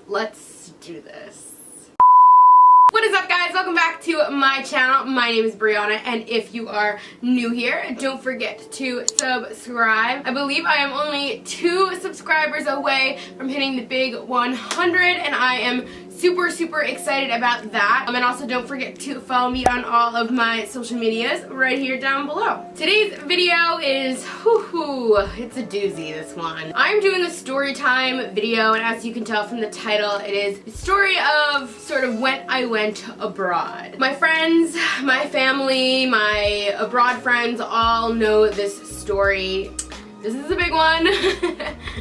let's do this. What is up, guys? Welcome back to my channel. My name is Brianna, and if you are new here, don't forget to subscribe. I believe I am only 2 subscribers away from hitting the big 100, and I am super excited about that. And also don't forget to follow me on all of my social medias right here down below. Today's video is, it's a doozy, this one. I'm doing a story time video, and as you can tell from the title, it is the story of sort of when I went abroad. My friends, my family, my abroad friends all know this story. This is a big one.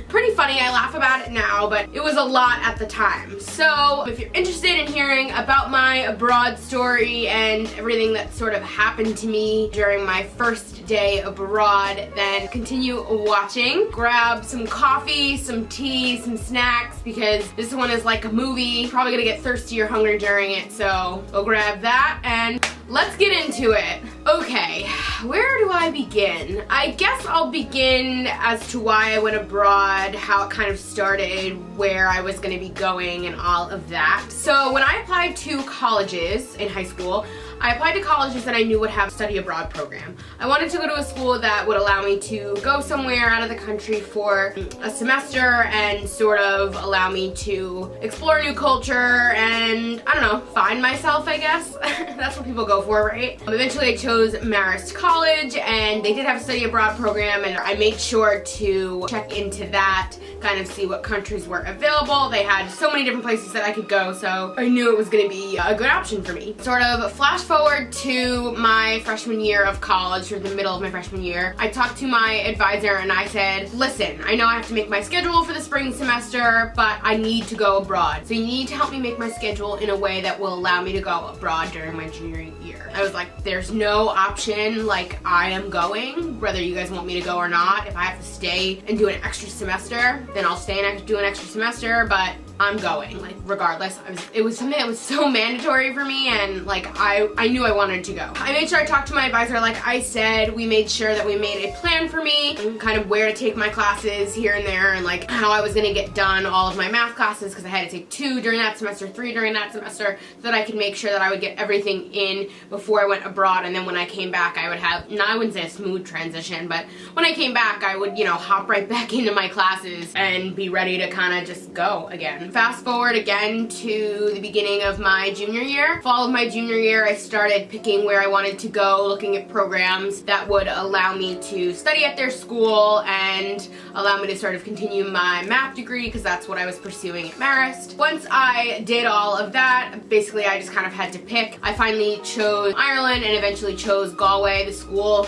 Pretty funny, I laugh about it now, but it was a lot at the time. So if you're interested in hearing about my abroad story and everything that sort of happened to me during my first day abroad, then continue watching. Grab some coffee, some tea, some snacks, because this one is like a movie. Probably gonna get thirsty or hungry during it, so go grab that and let's get into it. Okay, where do I begin? I guess I'll begin as to why I went abroad, how it kind of started, where I was going to be going, and all of that. So when I applied to colleges in high school, I applied to colleges that I knew would have a study abroad program. I wanted to go to a school that would allow me to go somewhere out of the country for a semester and sort of allow me to explore new culture and, I don't know, find myself, I guess. That's what people go for, right? Eventually I chose Marist College, and they did have a study abroad program, and I made sure to check into that, kind of see what countries were available. They had so many different places that I could go, so I knew it was going to be a good option for me. Sort of flash forward to my freshman year of college, or the middle of my freshman year. I talked to my advisor and I said, listen, I know I have to make my schedule for the spring semester, but I need to go abroad. So you need to help me make my schedule in a way that will allow me to go abroad during my junior year. I was like, there's no option, like I am going, whether you guys want me to go or not. If I have to stay and do an extra semester, then I'll stay and do an extra semester, but I'm going, like, regardless. It was something that was so mandatory for me, and like I knew I wanted to go. I made sure I talked to my advisor, like I said. We made sure that we made a plan for me and kind of where to take my classes here and there, and like how I was gonna get done all of my math classes, because I had to take 2 during that semester, 3 during that semester, so that I could make sure that I would get everything in before I went abroad. And then when I came back, I would have, I wouldn't say a smooth transition, but when I came back, I would, you know, hop right back into my classes and be ready to kind of just go again. Fast forward again to the beginning of my junior year. Fall of my junior year, I started picking where I wanted to go, looking at programs that would allow me to study at their school and allow me to sort of continue my math degree, because that's what I was pursuing at Marist. Once I did all of that, basically I just kind of had to pick. I finally chose Ireland and eventually chose Galway. The school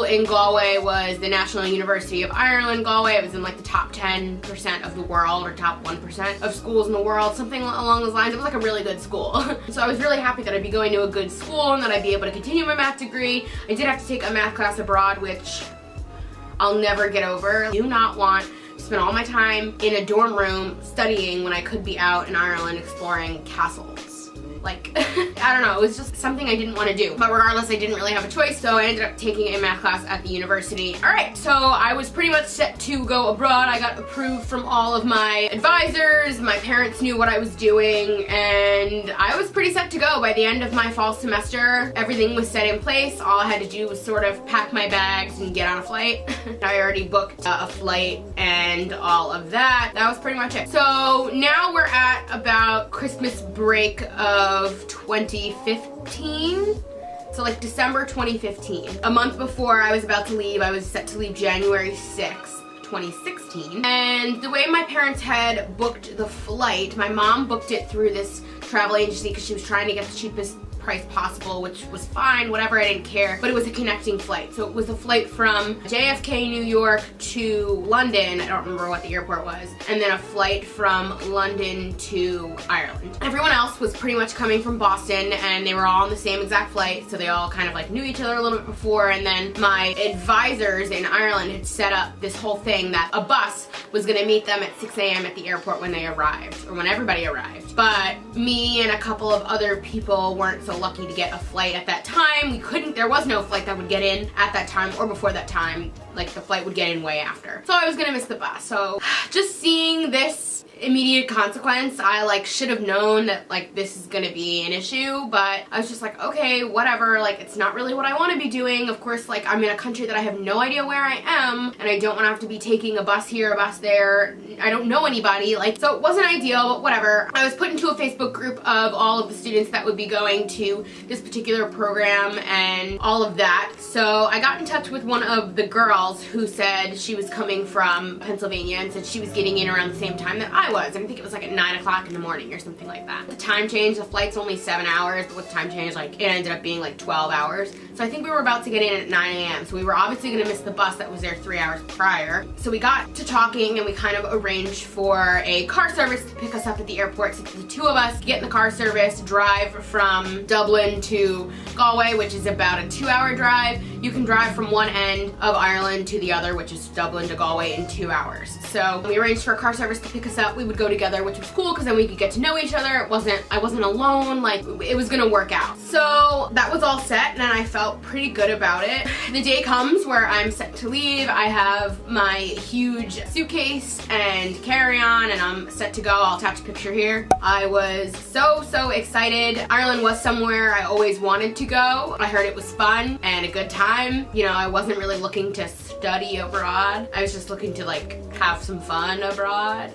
in Galway was the National University of Ireland, Galway. It was in like the top 10% of the world, or top 1% of schools in the world, something along those lines. It was like a really good school. So I was really happy that I'd be going to a good school and that I'd be able to continue my math degree. I did have to take a math class abroad, which I'll never get over. I do not want to spend all my time in a dorm room studying when I could be out in Ireland exploring castles. Like, I don't know, it was just something I didn't want to do. But regardless, I didn't really have a choice, so I ended up taking a math class at the university. Alright, so I was pretty much set to go abroad. I got approved from all of my advisors, my parents knew what I was doing, and I was pretty set to go. By the end of my fall semester, everything was set in place. All I had to do was sort of pack my bags and get on a flight. I already booked a flight and all of that. That was pretty much it. So now we're at about Christmas break of 2015. So like December 2015. A month before I was about to leave, I was set to leave January 6th, 2016. And the way my parents had booked the flight, my mom booked it through this travel agency because she was trying to get the cheapest price possible, which was fine, whatever, I didn't care, but it was a connecting flight. So it was a flight from JFK, New York to London, I don't remember what the airport was, and then a flight from London to Ireland. Everyone else was pretty much coming from Boston, and they were all on the same exact flight, so they all kind of like knew each other a little bit before. And then my advisors in Ireland had set up this whole thing that a bus was gonna meet them at 6 a.m. at the airport when they arrived, or when everybody arrived. But me and a couple of other people weren't so lucky to get a flight at that time. There was no flight that would get in at that time or before that time. Like, the flight would get in way after. So I was gonna miss the bus. So just seeing this immediate consequence, I like should have known that like this is gonna be an issue, but I was just like, okay, whatever, like it's not really what I want to be doing. Of course, like I'm in a country that I have no idea where I am, and I don't want to have to be taking a bus here, a bus there. I don't know anybody, like, so it wasn't ideal, but whatever. I was put into a Facebook group of all of the students that would be going to this particular program and all of that. So I got in touch with one of the girls who said she was coming from Pennsylvania and said she was getting in around the same time that I was. I think it was like at 9 o'clock in the morning or something like that. The time change, the flight's only 7 hours, but with the time change, like it ended up being like 12 hours. So I think we were about to get in at 9 a.m. So we were obviously gonna miss the bus that was there 3 hours prior. So we got to talking and we kind of arranged for a car service to pick us up at the airport. So the two of us get in the car service, drive from Dublin to Galway, which is about a 2-hour drive. You can drive from one end of Ireland to the other, which is Dublin to Galway, in 2 hours. So we arranged for a car service to pick us up. We would go together, which was cool because then we could get to know each other. I wasn't alone, like it was gonna work out. So that was all set and I felt pretty good about it. The day comes where I'm set to leave. I have my huge suitcase and carry-on and I'm set to go. I'll attach a picture here. I was so excited. Ireland was somewhere I always wanted to go. I heard it was fun and a good time. You know, I wasn't really looking to study abroad. I was just looking to like have some fun abroad.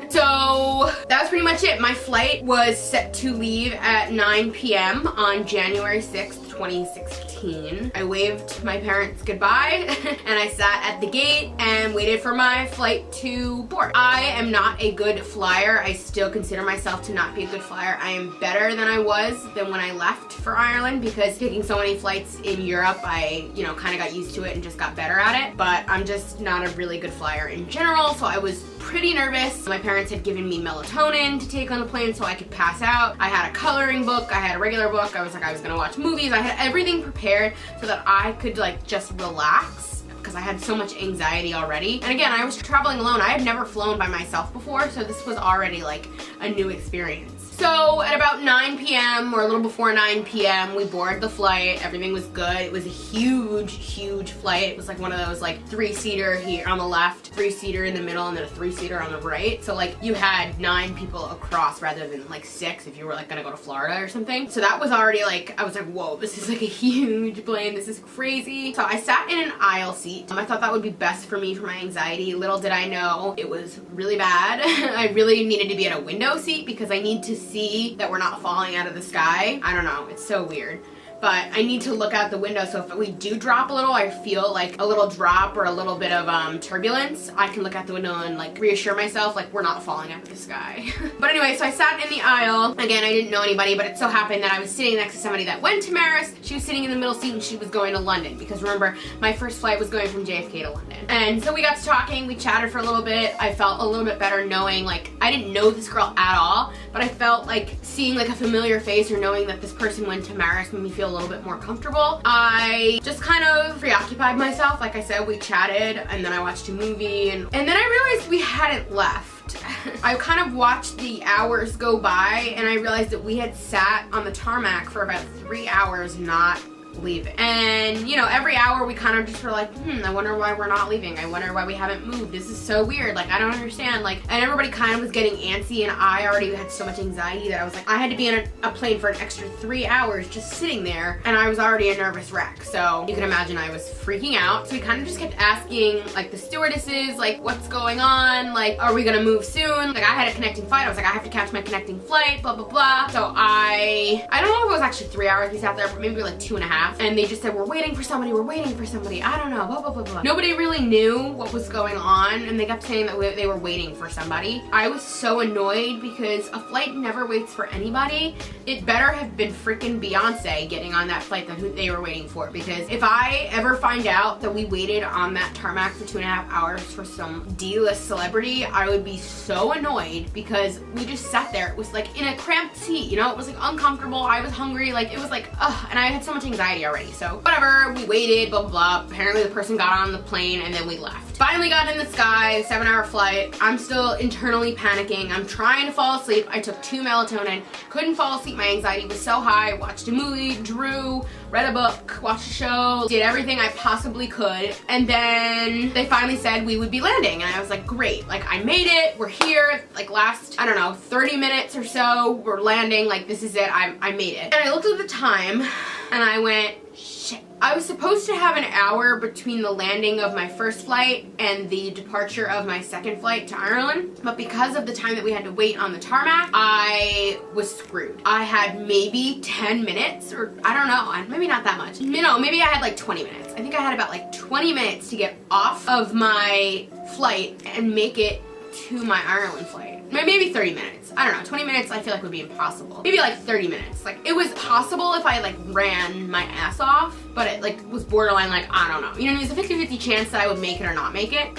So that was pretty much it. My flight was set to leave at 9 p.m. on January 6th, 2016. I waved my parents goodbye and I sat at the gate and waited for my flight to board. I am not a good flyer. I still consider myself to not be a good flyer. I am better than I was when I left for Ireland, because taking so many flights in Europe, I, you know, kind of got used to it and just got better at it. But I'm just not a really good flyer in general, so I was pretty nervous. My parents had given me melatonin to take on the plane so I could pass out. I had a coloring book, I had a regular book, I was gonna watch movies. I had everything prepared so that I could like just relax, because I had so much anxiety already. And again, I was traveling alone. I had never flown by myself before, so this was already like a new experience. So at about 9 p.m. or a little before 9 p.m. we boarded the flight. Everything was good. It was a huge flight. It was like one of those like 3-seater here on the left, 3-seater in the middle, and then a 3-seater on the right. So like you had 9 people across rather than like 6 if you were like gonna go to Florida or something. So that was already like, I was like, whoa, this is like a huge plane. This is crazy. So I sat in an aisle seat. I thought that would be best for me for my anxiety. Little did I know it was really bad. I really needed to be at a window seat because I need to see that we're not falling out of the sky. I don't know, it's so weird. But I need to look out the window, so if we do drop a little, I feel like a little drop or a little bit of turbulence, I can look out the window and like reassure myself like we're not falling out of the sky. But anyway, so I sat in the aisle. Again, I didn't know anybody, but it so happened that I was sitting next to somebody that went to Marist. She was sitting in the middle seat and she was going to London, because remember, my first flight was going from JFK to London. And so we got to talking, we chatted for a little bit. I felt a little bit better knowing, like, I didn't know this girl at all, but I felt like seeing like a familiar face or knowing that this person went to Marist made me feel a little bit more comfortable. I just kind of preoccupied myself. Like I said, we chatted and then I watched a movie and then I realized we hadn't left. I kind of watched the hours go by and I realized that we had sat on the tarmac for about 3 hours not leaving. And you know, every hour we kind of just were like, I wonder why we're not leaving. I wonder why we haven't moved. This is so weird. Like, I don't understand. Like, and everybody kind of was getting antsy and I already had so much anxiety that I was like, I had to be in a plane for an extra 3 hours just sitting there and I was already a nervous wreck. So you can imagine I was freaking out. So we kind of just kept asking like the stewardesses, like, what's going on? Like, are we gonna move soon? Like, I had a connecting flight. I was like, I have to catch my connecting flight, blah, blah, blah. So I don't know if it was actually 3 hours we sat there, but maybe like 2.5. And they just said, we're waiting for somebody, we're waiting for somebody. I don't know, blah, blah, blah, blah. Nobody really knew what was going on, and they kept saying that they were waiting for somebody. I was so annoyed because a flight never waits for anybody. It better have been freaking Beyonce getting on that flight than who they were waiting for, because if I ever find out that we waited on that tarmac for 2.5 hours for some D-list celebrity, I would be so annoyed because we just sat there. It was like in a cramped seat, you know? It was like uncomfortable. I was hungry. Like, it was like, ugh, and I had so much anxiety already. So whatever, we waited, blah, blah, blah. Apparently the person got on the plane and then we left. Finally got in the sky, 7-hour flight. I'm still internally panicking. I'm trying to fall asleep. I took 2 melatonin, couldn't fall asleep. My anxiety was so high. Watched a movie, drew, read a book, watched a show, did everything I possibly could. And then they finally said we would be landing. And I was like, great, like I made it, we're here. Like last, I don't know, 30 minutes or so, we're landing, like this is it, I made it. And I looked at the time and I went, shit. I was supposed to have an hour between the landing of my first flight and the departure of my second flight to Ireland, but because of the time that we had to wait on the tarmac, I was screwed. I had maybe 10 minutes, or I don't know, maybe not that much. You know, maybe I had like 20 minutes. I think I had about like 20 minutes to get off of my flight and make it to my Ireland flight. Maybe 30 minutes. I don't know, 20 minutes I feel like would be impossible. Maybe like 30 minutes. Like it was possible if I like ran my ass off, but it like was borderline like, I don't know. You know, there's a 50-50 chance that I would make it or not make it.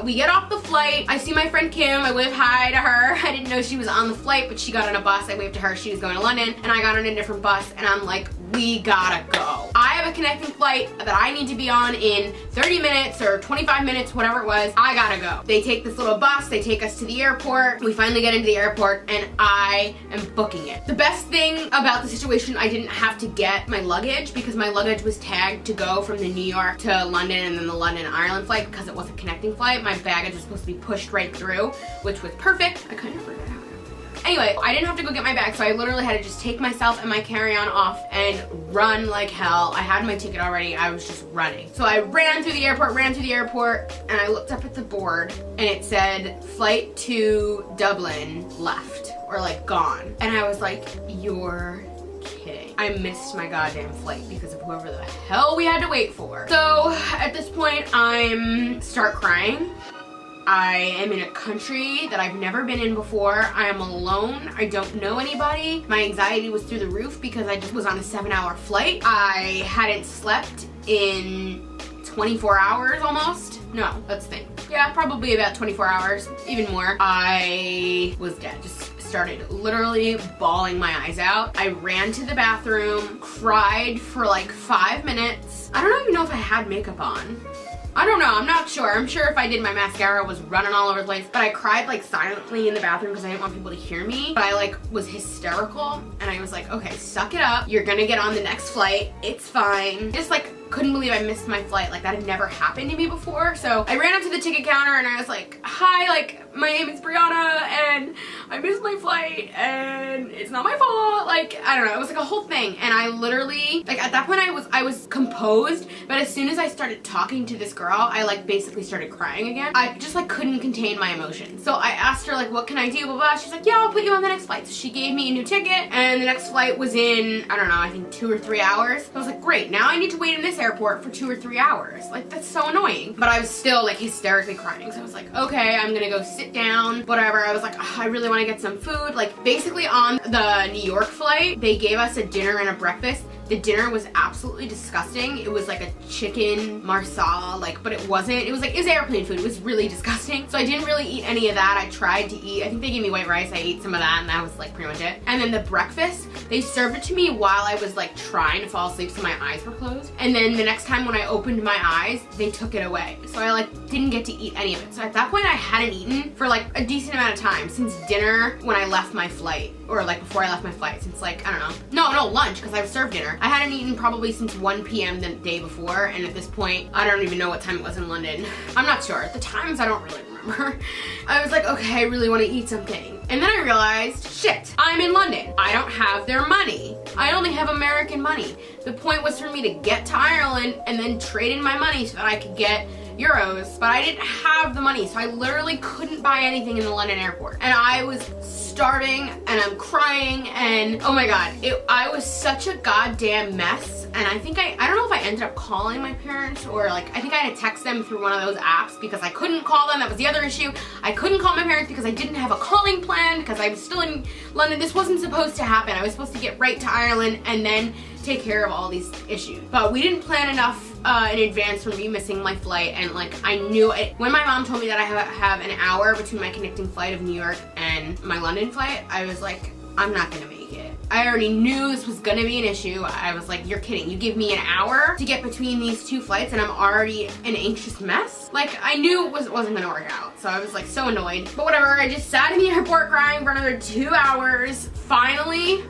We get off the flight. I see my friend Kim. I wave hi to her. I didn't know she was on the flight, but she got on a bus. I waved to her. She was going to London, and I got on a different bus, and I'm like, we gotta go. I have a connecting flight that I need to be on in 30 minutes or 25 minutes, whatever it was. I gotta go. They take this little bus. They take us to the airport. We finally get into the airport, and I am booking it. The best thing about the situation, I didn't have to get my luggage because my luggage was tagged to go from the New York to London and then the London Ireland flight because it was a connecting flight. My baggage was supposed to be pushed right through, which was perfect. I kind of forgot how. Anyway, I didn't have to go get my bag, so I literally had to just take myself and my carry-on off and run like hell. I had my ticket already, I was just running. So I ran through the airport, and I looked up at the board, and it said, flight to Dublin left, or like gone. And I was like, you're kidding. I missed my goddamn flight because of whoever the hell we had to wait for. So at this point, start crying. I am in a country that I've never been in before. I am alone. I don't know anybody. My anxiety was through the roof because I just was on a 7-hour flight. I hadn't slept in 24 hours almost. No, that's the thing. Yeah, probably about 24 hours, even more. I was dead. Just started literally bawling my eyes out. I ran to the bathroom, cried for like 5 minutes. I don't even know if I had makeup on. I don't know, I'm not sure. I'm sure if I did, my mascara was running all over the place, but I cried like silently in the bathroom because I didn't want people to hear me. But I like was hysterical and I was like, okay, suck it up. You're gonna get on the next flight. It's fine. Just like couldn't believe I missed my flight. Like that had never happened to me before. So I ran up to the ticket counter and I was like, hi, like my name is Brianna and I missed my flight and it's not my fault. Like, I don't know, it was like a whole thing. And I literally, like at that point I was composed, but as soon as I started talking to this girl, I like basically started crying again. I just like couldn't contain my emotions. So I asked her like, what can I do, blah, blah. She's like, yeah, I'll put you on the next flight. So she gave me a new ticket and the next flight was in, I don't know, I think 2 or 3 hours. So I was like, great, now I need to wait in this airport for 2 or 3 hours. Like that's so annoying. But I was still like hysterically crying. So I was like, okay, I'm gonna go sit down, whatever. I was like, oh, I really wanna get some food. Like basically on the New York flight, they gave us a dinner and a breakfast. The dinner was absolutely disgusting. It was like a chicken marsala, like, but it wasn't. It was airplane food. It was really disgusting. So I didn't really eat any of that. I tried to eat, I think they gave me white rice. I ate some of that and that was like pretty much it. And then the breakfast, they served it to me while I was like trying to fall asleep so my eyes were closed. And then the next time when I opened my eyes, they took it away. So I like didn't get to eat any of it. So at that point I hadn't eaten for like a decent amount of time since dinner when I left my flight, or like before I left my flight, since like, I don't know. No, lunch, because I was served dinner. I hadn't eaten probably since 1 p.m. the day before, and at this point, I don't even know what time it was in London. I'm not sure. The times I don't really remember. I was like, okay, I really want to eat something. And then I realized, shit, I'm in London. I don't have their money. I only have American money. The point was for me to get to Ireland and then trade in my money so that I could get euros, but I didn't have the money, so I literally couldn't buy anything in the London airport. And I was starving and I'm crying and oh my god, I was such a goddamn mess. And I think I don't know if I ended up calling my parents or like, I think I had to text them through one of those apps because I couldn't call them. That was the other issue. I couldn't call my parents because I didn't have a calling plan because I was still in London. This wasn't supposed to happen. I was supposed to get right to Ireland and then take care of all these issues. But we didn't plan enough in advance for me missing my flight, and like I knew it. When my mom told me that I have an hour between my connecting flight of New York and my London flight, I was like, I'm not gonna make it. I already knew this was gonna be an issue. I was like, you're kidding. You give me an hour to get between these two flights and I'm already an anxious mess? Like, I knew it wasn't gonna work out. So I was like so annoyed. But whatever, I just sat in the airport crying for another 2 hours. Finally,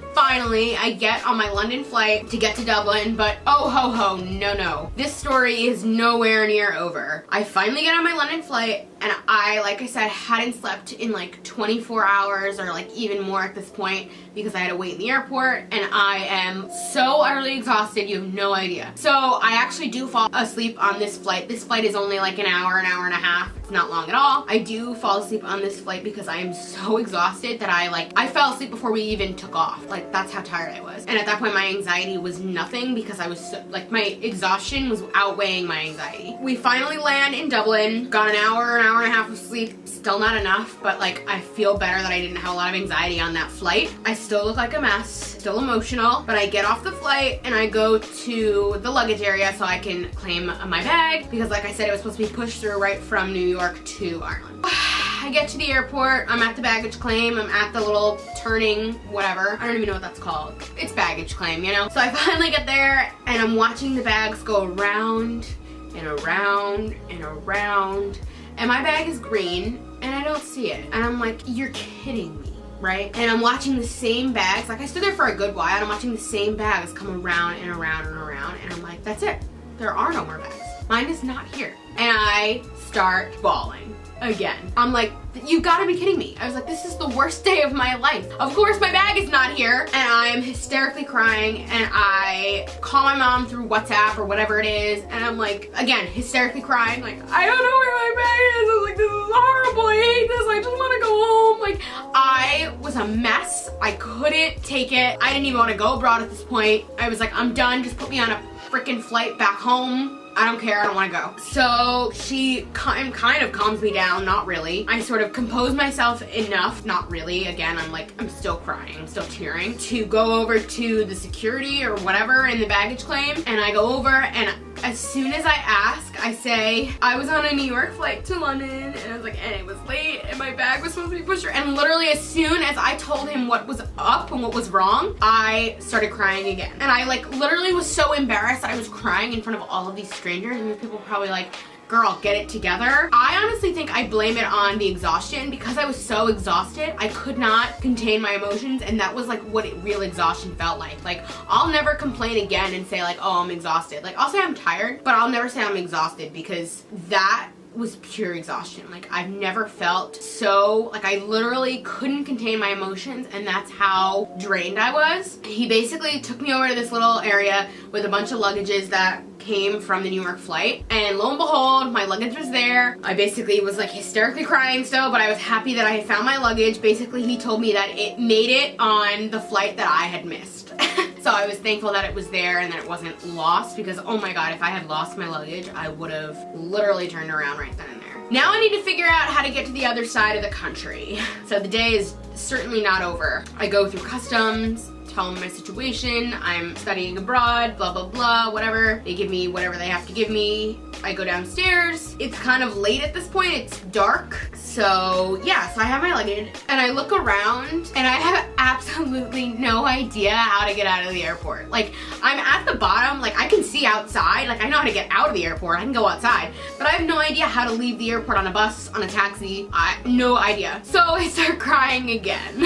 I get on my London flight to get to Dublin, but oh ho ho, no. This story is nowhere near over. I finally get on my London flight and I, like I said, hadn't slept in like 24 hours or like even more at this point because I had to wait in the airport and I am so utterly exhausted, you have no idea. So I actually do fall asleep on this flight. This flight is only like an hour and a half. It's not long at all. I do fall asleep on this flight because I am so exhausted that I fell asleep before we even took off. Like, that's how tired I was. And at that point my anxiety was nothing because I was so, like, my exhaustion was outweighing my anxiety. We finally land in Dublin, got an hour and a half of sleep, still not enough, but like I feel better that I didn't have a lot of anxiety on that flight. I still look like a mess, still emotional, but I get off the flight and I go to the luggage area so I can claim my bag because, like I said, it was supposed to be pushed through right from New York to Ireland. I get to the airport, I'm at the baggage claim, I'm at the little turning whatever. I don't even know what that's called. It's baggage claim, you know? So I finally get there and I'm watching the bags go around and around and around. And my bag is green and I don't see it. And I'm like, you're kidding me, right? And I'm watching the same bags. Like, I stood there for a good while and I'm watching the same bags come around and around and around. And I'm like, that's it. There are no more bags. Mine is not here. And I start bawling again. I'm like, you gotta be kidding me. I was like, this is the worst day of my life. Of course my bag is not here and I'm hysterically crying and I call my mom through WhatsApp or whatever it is and I'm like, again, hysterically crying, like, I don't know where my bag is. I was like, this is horrible, I hate this, I just wanna go home. Like, I was a mess. I couldn't take it. I didn't even wanna go abroad at this point. I was like, I'm done, just put me on a freaking flight back home. I don't care, I don't wanna go. So she kind of calms me down, not really. I sort of compose myself enough, not really. Again, I'm still crying, I'm still tearing, to go over to the security or whatever in the baggage claim. And I go over and as soon as I ask, I say, I was on a New York flight to London and I was like, and it was late and my bag was supposed to be pushed through. And literally as soon as I told him what was up and what was wrong, I started crying again. And I like literally was so embarrassed I was crying in front of all of these strangers and these people were probably like, girl, get it together. I honestly think I blame it on the exhaustion because I was so exhausted. I could not contain my emotions and that was like what real exhaustion felt like. Like, I'll never complain again and say like, oh, I'm exhausted. Like, I'll say I'm tired, but I'll never say I'm exhausted because that was pure exhaustion. Like, I've never felt so, like, I literally couldn't contain my emotions and that's how drained I was. He basically took me over to this little area with a bunch of luggages that came from the New York flight and lo and behold, my luggage was there. I basically was like hysterically crying still, but I was happy that I had found my luggage. Basically, he told me that it made it on the flight that I had missed. So I was thankful that it was there and that it wasn't lost because, oh my god, if I had lost my luggage, I would have literally turned around right then and there. Now I need to figure out how to get to the other side of the country. So the day is certainly not over. I go through customs, tell them my situation, I'm studying abroad, blah blah blah, whatever. They give me whatever they have to give me. I go downstairs. It's kind of late at this point, it's dark. So yeah, so I have my luggage and I look around and I have absolutely no idea how to get out of the airport. Like, I'm at the bottom, like I can see outside, like I know how to get out of the airport, I can go outside, but I have no idea how to leave the airport on a bus, on a taxi, no idea. So I start crying again.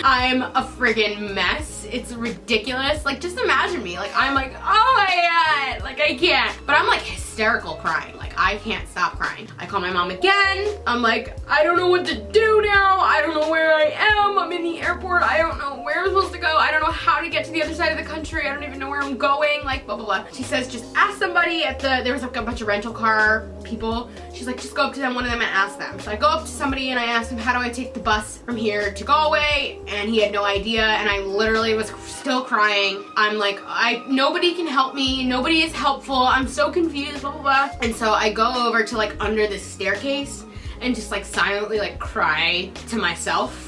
I'm a friggin' mess. It's ridiculous. Like, just imagine me. Like, I'm like, oh my god, like I can't. But I'm like hysterical crying. Like, I can't stop crying. I call my mom again. I'm like, I don't know what to do now. I don't know where I am. I'm in the airport. I don't know where I'm supposed to go. I don't know how to get to the other side of the country. I don't even know where I'm going. Like, blah, blah, blah. She says, just ask somebody at there was like a bunch of rental car people. She's like, just go up to them, one of them, and ask them. So I go up to somebody and I ask him, how do I take the bus from here to Galway? And he had no idea. And I literally was still crying. I'm like, nobody can help me. Nobody is helpful. I'm so confused, blah, blah, blah. And so I go over to like under this staircase and just like silently like cry to myself.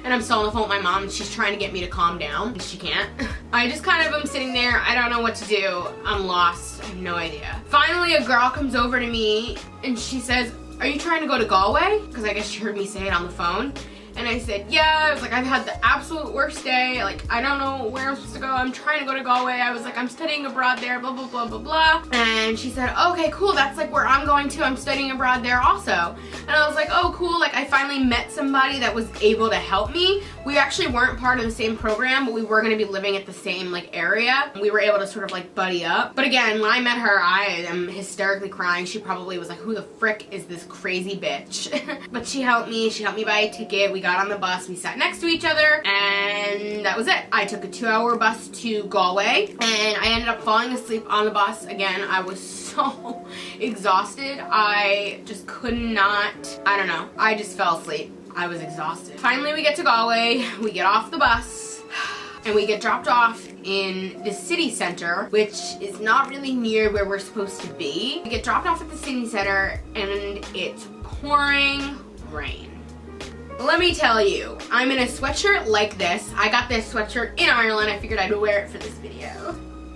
And I'm still on the phone with my mom and she's trying to get me to calm down. She can't. I just kind of am sitting there. I don't know what to do. I'm lost. I have no idea. Finally, a girl comes over to me and she says, are you trying to go to Galway? Because I guess she heard me say it on the phone. And I said, yeah. I was like, I've had the absolute worst day. Like, I don't know where I'm supposed to go. I'm trying to go to Galway. I was like, I'm studying abroad there, blah, blah, blah, blah, blah. And she said, okay, cool. That's like where I'm going to. I'm studying abroad there also. And I was like, oh, cool. Like, I finally met somebody that was able to help me. We actually weren't part of the same program, but we were going to be living at the same like area. We were able to sort of like buddy up. But again, when I met her, I am hysterically crying. She probably was like, who the frick is this crazy bitch? But she helped me. She helped me buy a ticket. We got on the bus. We sat next to each other, and that was it. I took a 2-hour bus to Galway, and I ended up falling asleep on the bus. Again, I was so exhausted. I just could not, I don't know. I just fell asleep. I was exhausted. Finally, we get to Galway. We get off the bus, and we get dropped off in the city center, which is not really near where we're supposed to be. We get dropped off at the city center, and it's pouring rain. Let me tell you, I'm in a sweatshirt like this. I got this sweatshirt in Ireland. I figured I'd wear it for this video.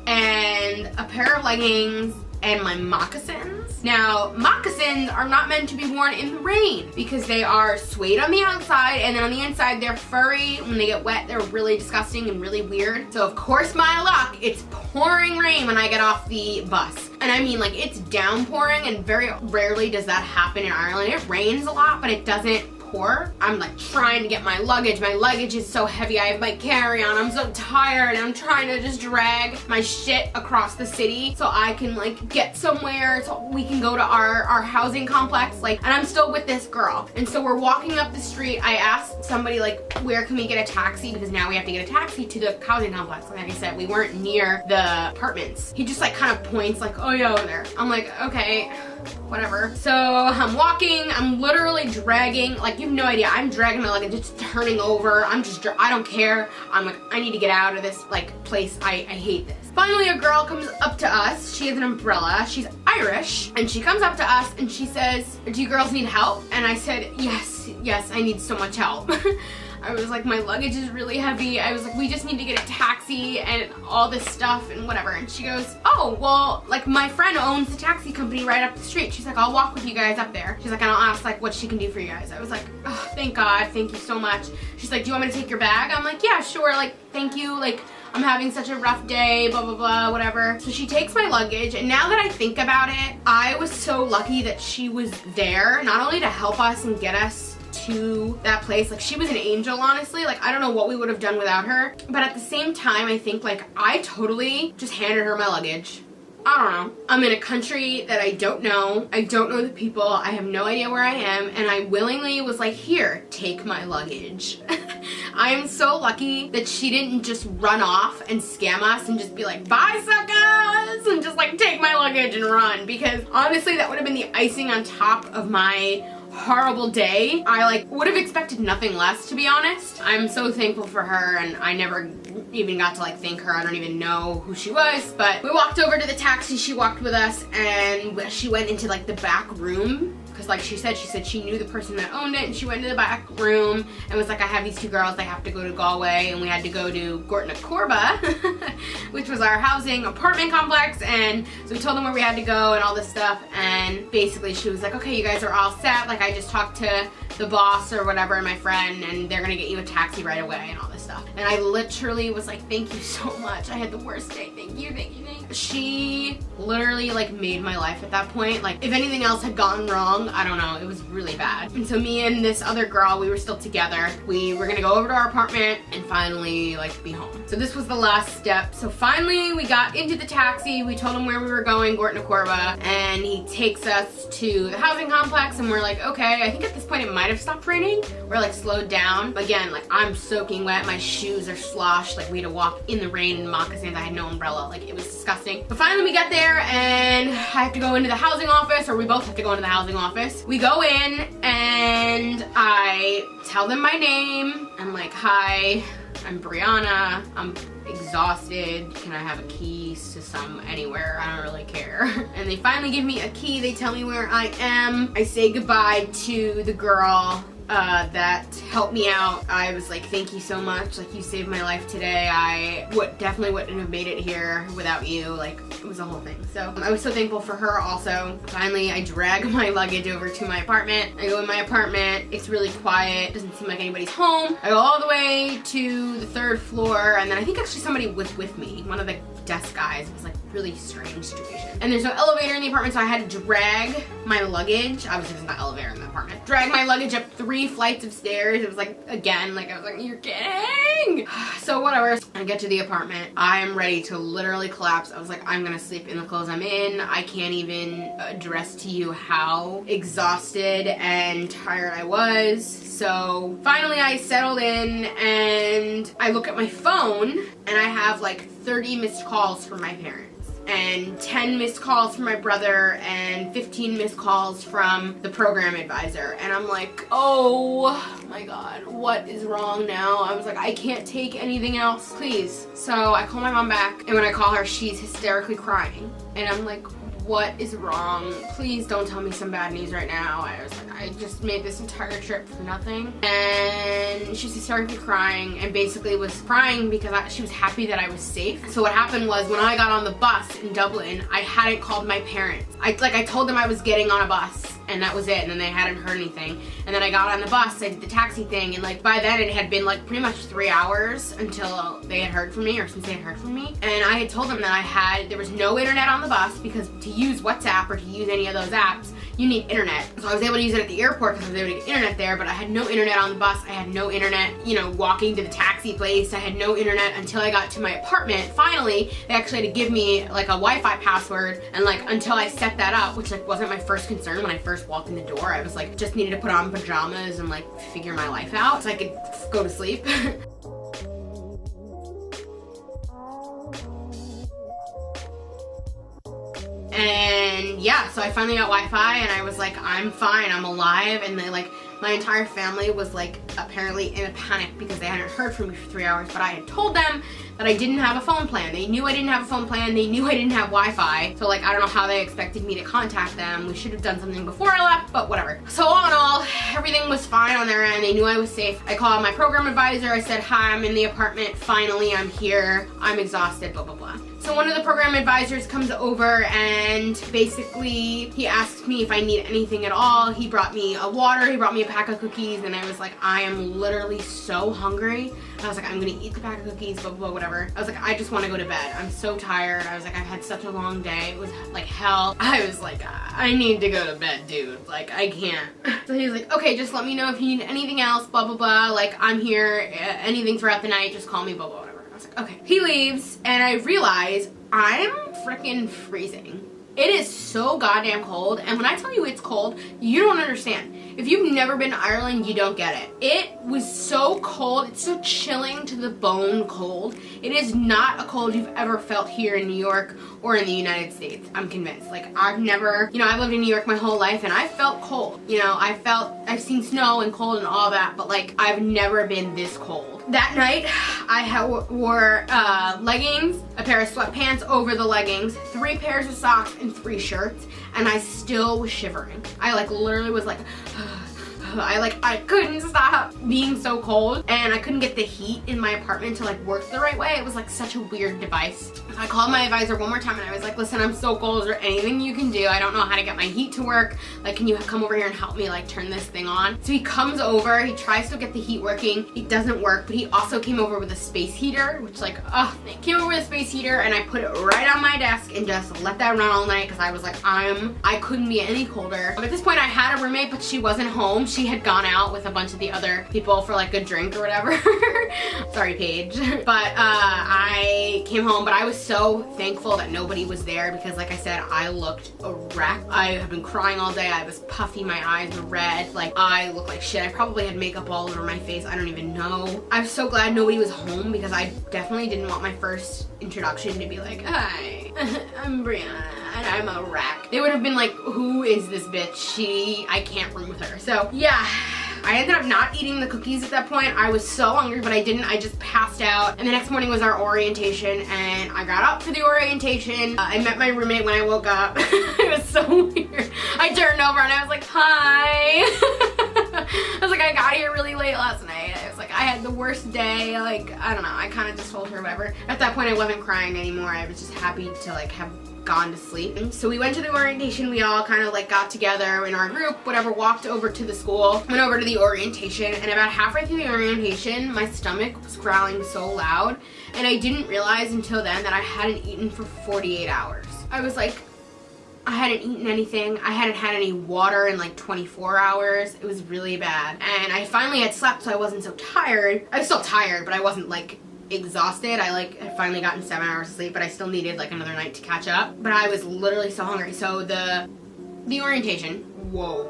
And a pair of leggings and my moccasins. Now, moccasins are not meant to be worn in the rain because they are suede on the outside, and then on the inside they're furry. When they get wet, they're really disgusting and really weird. So of course, my luck, it's pouring rain when I get off the bus. And I mean, like, it's downpouring, and very rarely does that happen in Ireland. It rains a lot, but it doesn't pour. I'm like trying to get my luggage. My luggage is so heavy. I have my carry-on. I'm so tired. I'm trying to just drag my shit across the city so I can like get somewhere so we can go to our housing complex. Like, and I'm still with this girl. And so we're walking up the street. I asked somebody like, where can we get a taxi? Because now we have to get a taxi to the housing complex. Like I said, we weren't near the apartments. He just like kind of points like, oh yeah, over there. I'm like, okay, whatever. So I'm walking. I'm literally dragging, like, you have no idea. I'm dragging my luggage. It's turning over. I don't care. I'm like, I need to get out of this like place. I hate this. Finally, a girl comes up to us. She has an umbrella. She's Irish, and she comes up to us and she says, do you girls need help? And I said, yes, I need so much help. I was like, my luggage is really heavy. I was like, we just need to get a taxi and all this stuff and whatever. And she goes, oh, well, like, my friend owns the taxi company right up the street. She's like, I'll walk with you guys up there. She's like, and I'll ask like what she can do for you guys. I was like, oh, thank God, thank you so much. She's like, do you want me to take your bag? I'm like, yeah, sure, like, thank you, like, I'm having such a rough day, blah, blah, blah, whatever. So she takes my luggage, and now that I think about it, I was so lucky that she was there, not only to help us and get us to that place. Like, she was an angel, honestly. Like, I don't know what we would have done without her. But at the same time, I think, like, I totally just handed her my luggage. I don't know. I'm in a country that I don't know. I don't know the people. I have no idea where I am. And I willingly was like, here, take my luggage. I am so lucky that she didn't just run off and scam us and just be like, bye suckers, and just like take my luggage and run. Because honestly, that would have been the icing on top of my horrible day. I like would have expected nothing less, to be honest. I'm so thankful for her, and I never even got to like thank her. I don't even know who she was, but we walked over to the taxi. She walked with us, and she went into like the back room. Because like she said she knew the person that owned it, and she went to the back room and was like, I have these two girls, they have to go to Galway, and we had to go to Gortna which was our housing apartment complex. And so we told them where we had to go and all this stuff, and basically she was like, okay, you guys are all set, like I just talked to the boss or whatever and my friend, and they're gonna get you a taxi right away and all this stuff. And I literally was like, thank you so much, I had the worst day, thank you, thank you, thank you. She literally like made my life at that point. Like, if anything else had gone wrong, I don't know, it was really bad. And so me and this other girl, we were still together. We were gonna go over to our apartment and finally like be home. So this was the last step. So finally we got into the taxi, we told him where we were going, Gortna, and he takes us to the housing complex, and we're like, okay, I think at this point it might have stopped raining. We're like slowed down. But again, like I'm soaking wet, my shoes are sloshed, like we had to walk in the rain in moccasins, I had no umbrella, like it was disgusting. But finally we get there, and I have to go into the housing office, or we both have to go into the housing office. We go in, and I tell them my name. I'm like, hi, I'm Brianna, I'm exhausted, can I have a key to anywhere, I don't really care. And they finally give me a key, they tell me where I am. I say goodbye to the girl that helped me out. I was like, thank you so much. Like, you saved my life today. I definitely wouldn't have made it here without you. Like, it was a whole thing. So I was so thankful for her also. Finally, I drag my luggage over to my apartment. I go in my apartment. It's really quiet. Doesn't seem like anybody's home. I go all the way to the 3rd floor, and then I think actually somebody was with me. One of the desk guys. It was like really strange situation. And there's no elevator in the apartment, so I had to drag my luggage. Obviously there's no elevator in the apartment. Drag my luggage up 3 flights of stairs. It was like, again, like I was like, you're kidding. So whatever. I get to the apartment. I'm ready to literally collapse. I was like, I'm gonna sleep in the clothes I'm in. I can't even address to you how exhausted and tired I was. So finally I settled in and I look at my phone and I have like 30 missed calls from my parents and 10 missed calls from my brother and 15 missed calls from the program advisor. And I'm like, oh my God, what is wrong now? I was like, I can't take anything else, please. So I call my mom back, and when I call her, she's hysterically crying. And I'm like, what is wrong? Please don't tell me some bad news right now. I was like, I just made this entire trip for nothing. And she's hysterically crying and basically was crying because she was happy that I was safe. So what happened was when I got on the bus in Dublin, I hadn't called my parents. I told them I was getting on a bus and that was it, and then they hadn't heard anything. And then I got on the bus, I did the taxi thing, and like by then it had been like pretty much 3 hours until they had heard from me, or since they had heard from me. And I had told them that there was no internet on the bus because to use WhatsApp or to use any of those apps, you need internet. So I was able to use it at the airport because I was able to get internet there, but I had no internet on the bus. I had no internet, you know, walking to the taxi place. I had no internet until I got to my apartment. Finally, they actually had to give me like a Wi-Fi password, and like until I set that up, which like wasn't my first concern when I first walked in the door. I was like, just needed to put on pajamas and like figure my life out so I could go to sleep. And yeah, so I finally got Wi-Fi and I was like, I'm fine, I'm alive. And then like my entire family was like apparently in a panic because they hadn't heard from me for 3 hours, but I had told them that I didn't have a phone plan. They knew I didn't have a phone plan. They knew I didn't have Wi-Fi. So like, I don't know how they expected me to contact them. We should have done something before I left, but whatever. So all in all, everything was fine on their end. They knew I was safe. I called my program advisor. I said, hi, I'm in the apartment. Finally, I'm here. I'm exhausted, blah, blah, blah. So one of the program advisors comes over and basically he asked me if I need anything at all. He brought me a water, he brought me a pack of cookies, and I was like, I am literally so hungry. I was like, I'm gonna eat the pack of cookies, blah, blah, blah, whatever. I was like, I just wanna go to bed. I'm so tired. I was like, I've had such a long day. It was like hell. I was like, I need to go to bed, dude. Like, I can't. So he was like, okay, just let me know if you need anything else, blah, blah, blah. Like, I'm here, anything throughout the night, just call me, blah, blah, whatever. I was like, okay. He leaves, and I realize I'm freaking freezing. It is so goddamn cold, and when I tell you it's cold, you don't understand. If you've never been to Ireland, you don't get it. It was so cold, it's so chilling to the bone cold. It is not a cold you've ever felt here in New York or in the United States, I'm convinced. Like, I've never, you know, I've lived in New York my whole life, and I've felt cold. You know, I've seen snow and cold and all that, but like, I've never been this cold. That night, I wore leggings, a pair of sweatpants over the leggings, 3 pairs of socks, and 3 shirts, and I still was shivering. I like literally was like, I couldn't stop being so cold, and I couldn't get the heat in my apartment to like work the right way. It was like such a weird device. I called my advisor one more time and I was like, listen, I'm so cold. Is there anything you can do? I don't know how to get my heat to work. Like, can you come over here and help me like turn this thing on? So he comes over, he tries to get the heat working. It doesn't work, but he also came over with a space heater, which like, he came over with a space heater, and I put it right on my desk and just let that run all night because I was like, I couldn't be any colder. But at this point I had a roommate, but she wasn't home. She had gone out with a bunch of the other people for like a drink or whatever. Sorry, Paige. But I came home, but I was so thankful that nobody was there because like I said, I looked a wreck. I have been crying all day. I was puffy, my eyes were red, like I looked like shit. I probably had makeup all over my face. I don't even know. I'm so glad nobody was home because I definitely didn't want my first introduction to be like, hi, I'm Brianna and I'm a wreck. They would have been like, who is this bitch? I can't room with her. So yeah, I ended up not eating the cookies at that point. I was so hungry, but I didn't. I just passed out. And the next morning was our orientation, and I got up for the orientation. I met my roommate when I woke up. It was so weird. I turned over and I was like, hi. I was like, I late last night. I was like, I had the worst day. Like, I don't know. I kind of just told her whatever. At that point, I wasn't crying anymore. I was just happy to like have gone to sleep. So we went to the orientation. We all kind of like got together in our group, whatever, walked over to the school, went over to the orientation, and about halfway through the orientation, my stomach was growling so loud, and I didn't realize until then that I hadn't eaten for 48 hours. I was like, I hadn't eaten anything. I hadn't had any water in like 24 hours. It was really bad. And I finally had slept, so I wasn't so tired. I was still tired, but I wasn't like exhausted. I like had finally gotten 7 hours of sleep, but I still needed like another night to catch up. But I was literally so hungry. So the orientation, whoa,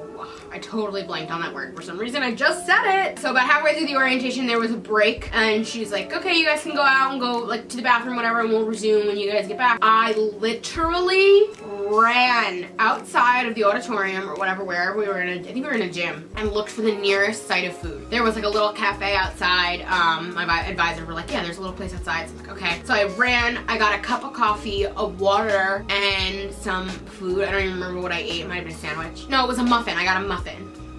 I totally blanked on that word for some reason. I just said it. So about halfway through the orientation, there was a break, and she's like, okay, you guys can go out and go like to the bathroom, whatever, and we'll resume when you guys get back. I literally ran outside of the auditorium or whatever, wherever we were in, I think we were in a gym, and looked for the nearest site of food. There was like a little cafe outside. My advisor were like, yeah, there's a little place outside. So I'm like, okay. So I ran, I got a cup of coffee, a water, and some food. I don't even remember what I ate. It might have been a sandwich. No, it was a muffin. I got a muffin.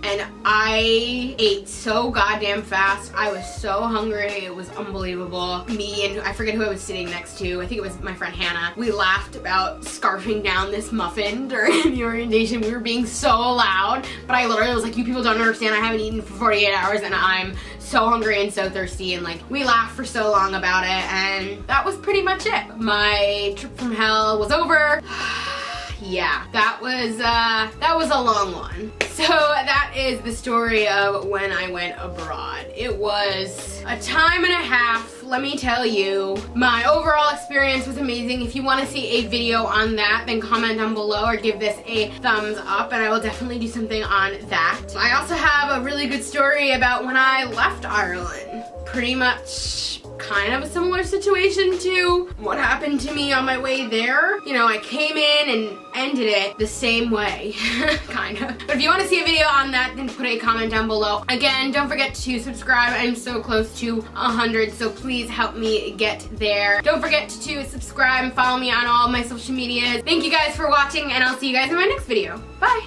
And I ate so goddamn fast. I was so hungry. It was unbelievable. Me and I forget who I was sitting next to. I think it was my friend Hannah. We laughed about scarfing down this muffin during the orientation. We were being so loud. But I literally was like, you people don't understand. I haven't eaten for 48 hours and I'm so hungry and so thirsty. And like, we laughed for so long about it. And that was pretty much it. My trip from hell was over. Yeah, that was a long one. So that is the story of when I went abroad. It was a time and a half, let me tell you. My overall experience was amazing. If you want to see a video on that, then comment down below or give this a thumbs up, and I will definitely do something on that. I also have a really good story about when I left Ireland. Pretty much kind of a similar situation to what happened to me on my way there. You know, I came in and ended it the same way, kind of. But if you want to see a video on that, then put a comment down below. Again, don't forget to subscribe. I'm so close to 100, so please help me get there. Don't forget to subscribe and follow me on all my social medias. Thank you guys for watching, and I'll see you guys in my next video. Bye!